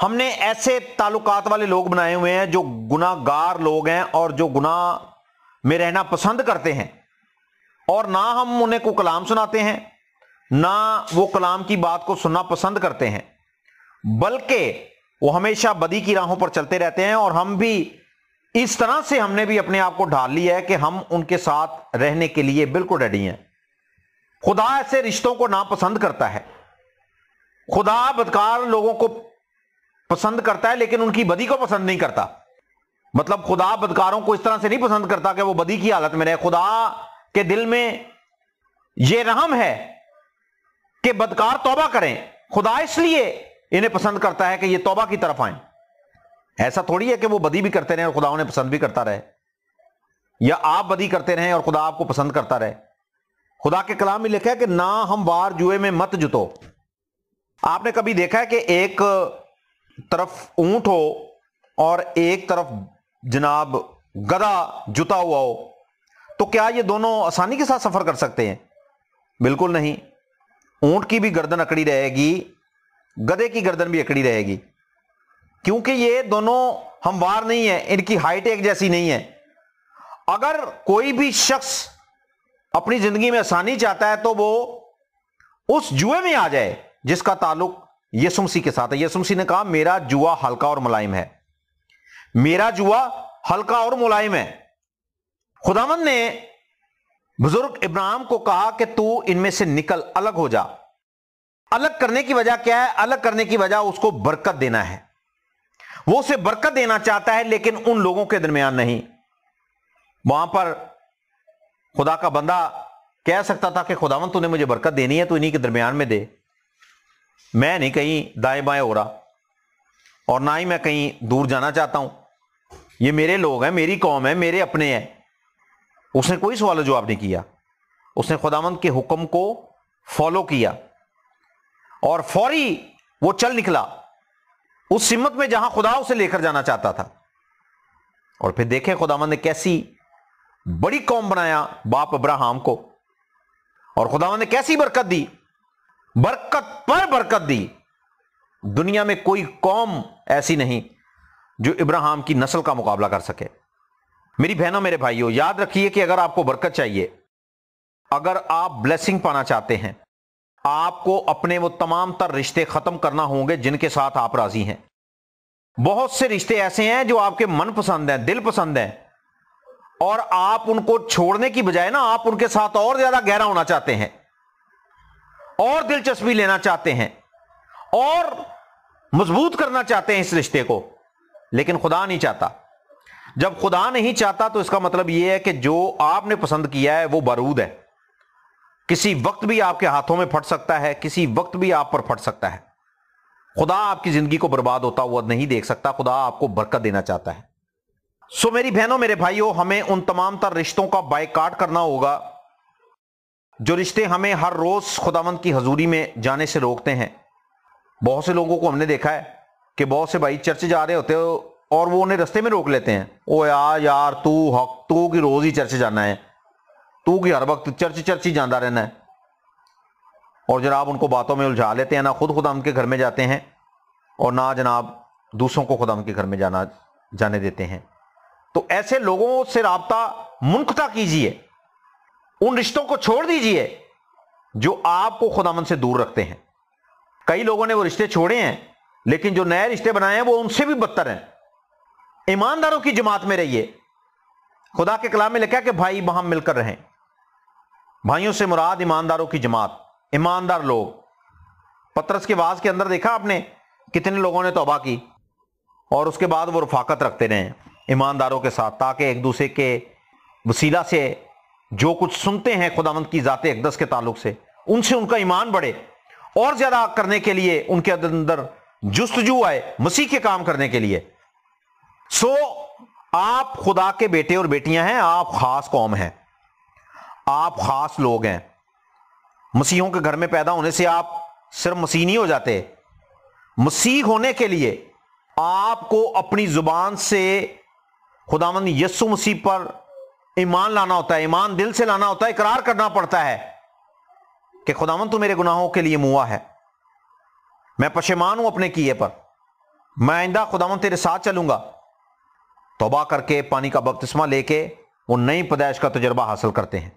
ہم نے ایسے تعلقات والے لوگ بنائے ہوئے ہیں جو گناہ گار لوگ ہیں اور جو گناہ میں رہنا پسند کرتے ہیں، اور نہ ہم انہیں کو کلام سناتے ہیں، نہ وہ کلام کی بات کو سننا پسند کرتے ہیں، بلکہ وہ ہمیشہ بدی کی راہوں پر چلتے رہتے ہیں۔ اور ہم بھی اس طرح سے ہم نے بھی اپنے آپ کو ڈھال لیا ہے کہ ہم ان کے ساتھ رہنے کے لیے بالکل ریڈی ہیں۔ خدا ایسے رشتوں کو ناپسند کرتا ہے۔ خدا بدکار لوگوں کو پسند کرتا ہے لیکن ان کی بدی کو پسند نہیں کرتا۔ مطلب خدا بدکاروں کو اس طرح سے نہیں پسند کرتا کہ وہ بدی کی حالت میں رہے۔ خدا کے دل میں یہ رحم ہے کہ بدکار توبہ کریں۔ خدا اس لیے انہیں پسند کرتا ہے کہ یہ توبہ کی طرف آئیں۔ ایسا تھوڑی ہے کہ وہ بدی بھی کرتے رہیں اور خدا انہیں پسند بھی کرتا رہے، یا آپ بدی کرتے رہیں اور خدا آپ کو پسند کرتا رہے۔ خدا کے کلام میں لکھا ہے کہ نہ ہموار جوئے میں مت جتو۔ آپ نے کبھی دیکھا ہے کہ ایک طرف اونٹ ہو اور ایک طرف جناب گدھا جتا ہوا ہو، تو کیا یہ دونوں آسانی کے ساتھ سفر کر سکتے ہیں؟ بالکل نہیں۔ اونٹ کی بھی گردن اکڑی رہے گی، گدھے کی گردن بھی اکڑی رہے گی، کیونکہ یہ دونوں ہموار نہیں ہیں، ان کی ہائٹ ایک جیسی نہیں ہے۔ اگر کوئی بھی شخص اپنی زندگی میں آسانی چاہتا ہے تو وہ اس جوئے میں آ جائے جس کا تعلق یسوع مسیح کے ساتھ ہے۔ یسوع مسیح نے کہا میرا جوا ہلکا اور ملائم ہے، میرا جوا ہلکا اور ملائم ہے۔ خداوند نے بزرگ ابراہیم کو کہا کہ تو ان میں سے نکل، الگ ہو جا۔ الگ کرنے کی وجہ کیا ہے؟ الگ کرنے کی وجہ اس کو برکت دینا ہے۔ وہ اسے برکت دینا چاہتا ہے لیکن ان لوگوں کے درمیان نہیں۔ وہاں پر خدا کا بندہ کہہ سکتا تھا کہ خداوند تو نے مجھے برکت دینی ہے تو انہی کے درمیان میں دے، میں نہیں کہیں دائیں بائیں ہو رہا اور نہ ہی میں کہیں دور جانا چاہتا ہوں، یہ میرے لوگ ہیں، میری قوم ہے، میرے اپنے ہیں۔ اس نے کوئی سوال و جواب نہیں کیا، اس نے خداوند کے حکم کو فالو کیا اور فوری وہ چل نکلا اس سمت میں جہاں خدا اسے لے کر جانا چاہتا تھا۔ اور پھر دیکھیں خداوند نے کیسی بڑی قوم بنایا باپ ابراہیم کو، اور خداوند نے کیسی برکت دی، برکت پر برکت دی۔ دنیا میں کوئی قوم ایسی نہیں جو ابراہیم کی نسل کا مقابلہ کر سکے۔ میری بہنوں میرے بھائیوں، یاد رکھیے کہ اگر آپ کو برکت چاہیے، اگر آپ بلیسنگ پانا چاہتے ہیں، آپ کو اپنے وہ تمام تر رشتے ختم کرنا ہوں گے جن کے ساتھ آپ راضی ہیں۔ بہت سے رشتے ایسے ہیں جو آپ کے من پسند ہیں، دل پسند ہیں، اور آپ ان کو چھوڑنے کی بجائے نا آپ ان کے ساتھ اور زیادہ گہرا ہونا چاہتے ہیں اور دلچسپی لینا چاہتے ہیں اور مضبوط کرنا چاہتے ہیں اس رشتے کو، لیکن خدا نہیں چاہتا۔ جب خدا نہیں چاہتا تو اس کا مطلب یہ ہے کہ جو آپ نے پسند کیا ہے وہ بارود ہے، کسی وقت بھی آپ کے ہاتھوں میں پھٹ سکتا ہے، کسی وقت بھی آپ پر پھٹ سکتا ہے۔ خدا آپ کی زندگی کو برباد ہوتا ہوا نہیں دیکھ سکتا، خدا آپ کو برکت دینا چاہتا ہے۔ سو میری بہنوں میرے بھائیوں، ہمیں ان تمام تر رشتوں کا بائیکاٹ کرنا ہوگا جو رشتے ہمیں ہر روز خداوند کی حضوری میں جانے سے روکتے ہیں۔ بہت سے لوگوں کو ہم نے دیکھا ہے کہ بہت سے بھائی چرچ جا رہے ہوتے ہو اور وہ انہیں رستے میں روک لیتے ہیں۔ او یار تو کی روز ہی چرچ جانا ہے، تو کی ہر وقت چرچ ہی جانا رہنا ہے، اور جناب ان کو باتوں میں الجھا لیتے ہیں، نہ خود خداوند کے گھر میں جاتے ہیں اور نہ جناب دوسروں کو خداوند کے گھر میں جانے دیتے ہیں۔ تو ایسے لوگوں سے رابطہ منقطع کیجئے، ان رشتوں کو چھوڑ دیجئے جو آپ کو خداوند سے دور رکھتے ہیں۔ کئی لوگوں نے وہ رشتے چھوڑے ہیں لیکن جو نئے رشتے بنائے ہیں وہ ان سے بھی بدتر ہیں۔ ایمانداروں کی جماعت میں رہیے۔ خدا کے کلام میں لکھا ہے کہ بھائی باہم مل کر رہیں۔ بھائیوں سے مراد ایمانداروں کی جماعت، ایماندار لوگ۔ پطرس کے واعظ کے اندر دیکھا آپ نے کتنے لوگوں نے توبہ کی اور اس کے بعد وہ رفاقت رکھتے رہے ایمانداروں کے ساتھ، تاکہ ایک دوسرے کے وسیلہ سے جو کچھ سنتے ہیں خداوند کی ذات اقدس کے تعلق سے ان کا ایمان بڑھے اور زیادہ کرنے کے لیے ان کے اندر جستجو آئے مسیح کے کام کرنے کے لیے۔ سو آپ خدا کے بیٹے اور بیٹیاں ہیں، آپ خاص قوم ہیں، آپ خاص لوگ ہیں۔ مسیحوں کے گھر میں پیدا ہونے سے آپ صرف مسیح نہیں ہو جاتے۔ مسیح ہونے کے لیے آپ کو اپنی زبان سے خداوند یسوع مسیح پر ایمان لانا ہوتا ہے، ایمان دل سے لانا ہوتا ہے، اقرار کرنا پڑتا ہے کہ خداوند تو میرے گناہوں کے لیے موا ہے، میں پشیمان ہوں اپنے کیے پر، میں آئندہ خداوند تیرے ساتھ چلوں گا، توبہ کر کے پانی کا بپتسمہ لے کے وہ نئی پیدائش کا تجربہ حاصل کرتے ہیں،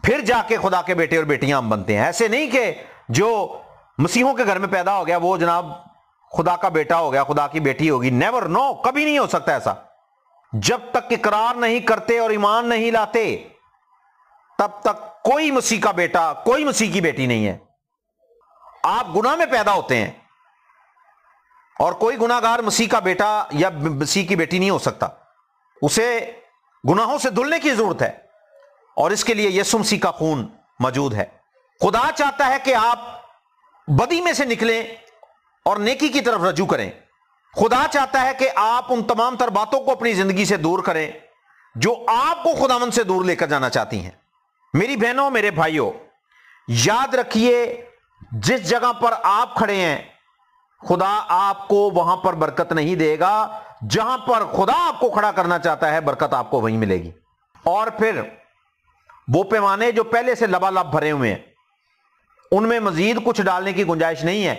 پھر جا کے خدا کے بیٹے اور بیٹیاں ہم بنتے ہیں۔ ایسے نہیں کہ جو مسیحوں کے گھر میں پیدا ہو گیا وہ جناب خدا کا بیٹا ہو گیا، خدا کی بیٹی ہوگی، نیور، نو، کبھی نہیں ہو سکتا ایسا۔ جب تک اقرار نہیں کرتے اور ایمان نہیں لاتے تب تک کوئی مسیح کا بیٹا، کوئی مسیح کی بیٹی نہیں ہے۔ آپ گناہ میں پیدا ہوتے ہیں اور کوئی گناہگار مسیح کا بیٹا یا مسیح کی بیٹی نہیں ہو سکتا، اسے گناہوں سے دھلنے کی ضرورت ہے، اور اس کے لیے یسوع مسیح کا خون موجود ہے۔ خدا چاہتا ہے کہ آپ بدی میں سے نکلیں اور نیکی کی طرف رجوع کریں۔ خدا چاہتا ہے کہ آپ ان تمام تر باتوں کو اپنی زندگی سے دور کریں جو آپ کو خداوند سے دور لے کر جانا چاہتی ہیں۔ میری بہنوں، میرے بھائیوں، یاد رکھیے جس جگہ پر آپ کھڑے ہیں خدا آپ کو وہاں پر برکت نہیں دے گا، جہاں پر خدا آپ کو کھڑا کرنا چاہتا ہے برکت آپ کو وہیں ملے گی۔ اور پھر وہ پیمانے جو پہلے سے لبالب بھرے ہوئے ہیں ان میں مزید کچھ ڈالنے کی گنجائش نہیں ہے،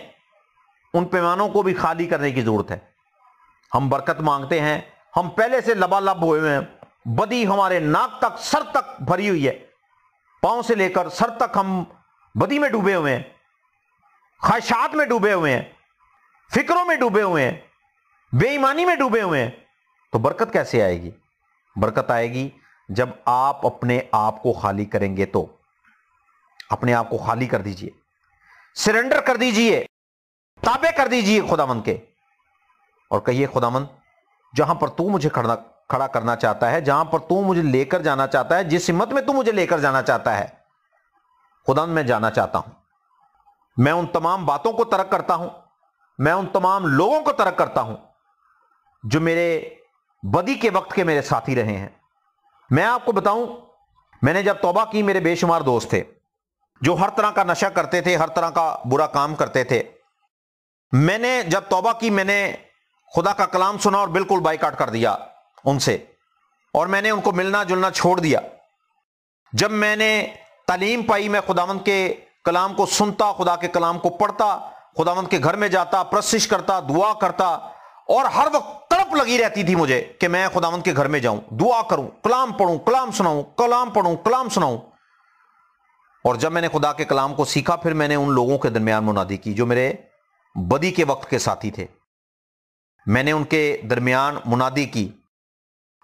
ان پیمانوں کو بھی خالی کرنے کی ضرورت ہے۔ ہم برکت مانگتے ہیں، ہم پہلے سے لبالب ہوئے ہیں، بدی ہمارے ناک تک، سر تک بھری ہوئی ہے، پاؤں سے لے کر سر تک ہم بدی میں ڈوبے ہوئے ہیں، خواہشات میں ڈوبے ہوئے ہیں، فکروں میں ڈوبے ہوئے ہیں، بے ایمانی میں ڈوبے ہوئے ہیں، تو برکت کیسے آئے گی؟ برکت آئے گی جب آپ اپنے آپ کو خالی کریں گے۔ تو اپنے آپ کو خالی کر دیجئے، سرنڈر کر دیجئے، تابع کر دیجئے خداوند کے، اور کہیے خداوند جہاں پر تو مجھے کھڑا کرنا چاہتا ہے، جہاں پر تو مجھے لے کر جانا چاہتا ہے، جس سمت میں تو مجھے لے کر جانا چاہتا ہے، خداوند میں جانا چاہتا ہوں۔ میں ان تمام باتوں کو ترک کرتا ہوں، میں ان تمام لوگوں کو ترک کرتا ہوں جو میرے بدی کے وقت کے میرے ساتھی رہے ہیں۔ میں آپ کو بتاؤں، میں نے جب توبہ کی، میرے بے شمار دوست تھے جو ہر طرح کا نشہ کرتے تھے، ہر طرح کا برا کام کرتے تھے۔ میں نے جب توبہ کی، میں نے خدا کا کلام سنا اور بالکل بائیکاٹ کر دیا ان سے، اور میں نے ان کو ملنا جلنا چھوڑ دیا۔ جب میں نے تعلیم پائی، میں خداوند کے کلام کو سنتا، خدا کے کلام کو پڑھتا، خداوند کے گھر میں جاتا، پرستش کرتا، دعا کرتا، اور ہر وقت تڑپ لگی رہتی تھی مجھے کہ میں خداوند کے گھر میں جاؤں، دعا کروں، کلام پڑھوں، کلام سناؤں، کلام پڑھوں، کلام سناؤں۔ اور جب میں نے خدا کے کلام کو سیکھا، پھر میں نے ان لوگوں کے درمیان منادی کی جو میرے بدی کے وقت کے ساتھی تھے، میں نے ان کے درمیان منادی کی،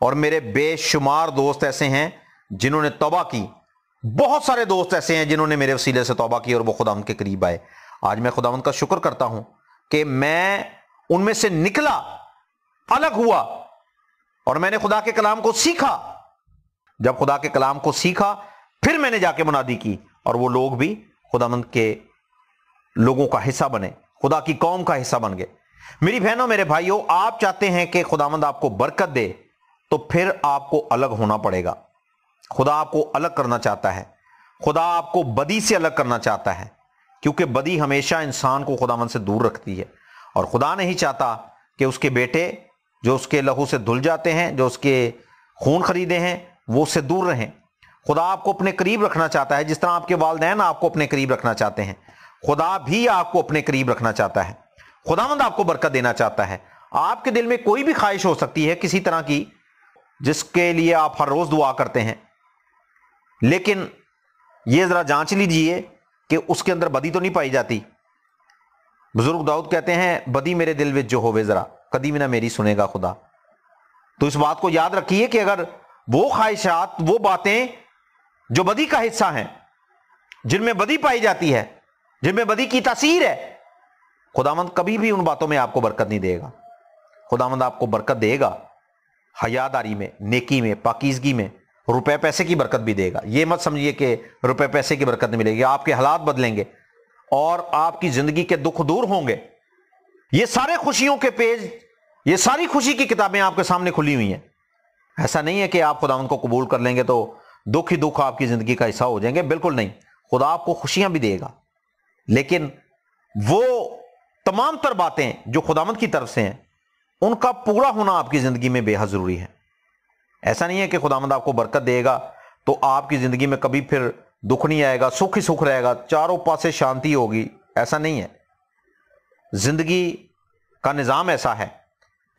اور میرے بے شمار دوست ایسے ہیں جنہوں نے توبہ کی، بہت سارے دوست ایسے ہیں جنہوں نے میرے وسیلے سے توبہ کی اور وہ خداوند کے قریب آئے۔ آج میں خداوند کا شکر کرتا ہوں کہ میں ان میں سے نکلا، الگ ہوا، اور میں نے خدا کے کلام کو سیکھا۔ جب خدا کے کلام کو سیکھا، پھر میں نے جا کے منادی کی، اور وہ لوگ بھی خداوند کے لوگوں کا حصہ بنے، خدا کی قوم کا حصہ بن گئے۔ میری بہنوں، میرے بھائیوں، آپ چاہتے ہیں کہ خداوند آپ کو برکت دے تو پھر آپ کو الگ ہونا پڑے گا۔ خدا آپ کو الگ کرنا چاہتا ہے، خدا آپ کو بدی سے الگ کرنا چاہتا ہے، کیونکہ بدی ہمیشہ انسان کو خداوند سے دور رکھتی ہے، اور خدا نہیں چاہتا کہ اس کے بیٹے جو اس کے لہو سے دھل جاتے ہیں، جو اس کے خون خریدے ہیں، وہ اس سے دور رہیں۔ خدا آپ کو اپنے قریب رکھنا چاہتا ہے، جس طرح آپ کے والدین آپ کو اپنے قریب رکھنا چاہتے ہیں، خدا بھی آپ کو اپنے قریب رکھنا چاہتا ہے۔ خداوند آپ کو برکت دینا چاہتا ہے۔ آپ کے دل میں کوئی بھی خواہش ہو سکتی ہے کسی طرح کی جس کے لیے آپ ہر روز دعا کرتے ہیں، لیکن یہ ذرا جانچ لیجئے کہ اس کے اندر بدی تو نہیں پائی جاتی۔ بزرگ داؤد کہتے ہیں، بدی میرے دل وچ جو ہوے ذرا کدی بھی نہ میری سنے گا خدا۔ تو اس بات کو یاد رکھیے کہ اگر وہ خواہشات، وہ باتیں جو بدی کا حصہ ہیں، جن میں بدی پائی جاتی ہے، جن میں بدی کی تاثیر ہے، خداوند کبھی بھی ان باتوں میں آپ کو برکت نہیں دے گا۔ خداوند آپ کو برکت دے گا حیاداری میں، نیکی میں، پاکیزگی میں، روپے پیسے کی برکت بھی دے گا۔ یہ مت سمجھیے کہ روپے پیسے کی برکت نہیں ملے گی، آپ کے حالات بدلیں گے اور آپ کی زندگی کے دکھ دور ہوں گے۔ یہ سارے خوشیوں کے پیج، یہ ساری خوشی کی کتابیں آپ کے سامنے کھلی ہوئی ہیں۔ ایسا نہیں ہے کہ آپ خداوند کو قبول کر لیں گے تو دکھ ہی دکھ آپ کی زندگی کا حصہ ہو جائیں گے، بالکل نہیں۔ خدا آپ کو خوشیاں بھی دے گا، لیکن وہ تمام تر باتیں جو خداوند کی طرف سے ہیں ان کا پورا ہونا آپ کی زندگی میں بے حد ضروری ہے۔ ایسا نہیں ہے کہ خداوند آپ کو برکت دے گا تو آپ کی زندگی میں کبھی پھر دکھ نہیں آئے گا، سکھ ہی سکھ رہے گا، چاروں پاس سے شانتی ہوگی، ایسا نہیں ہے۔ زندگی کا نظام ایسا ہے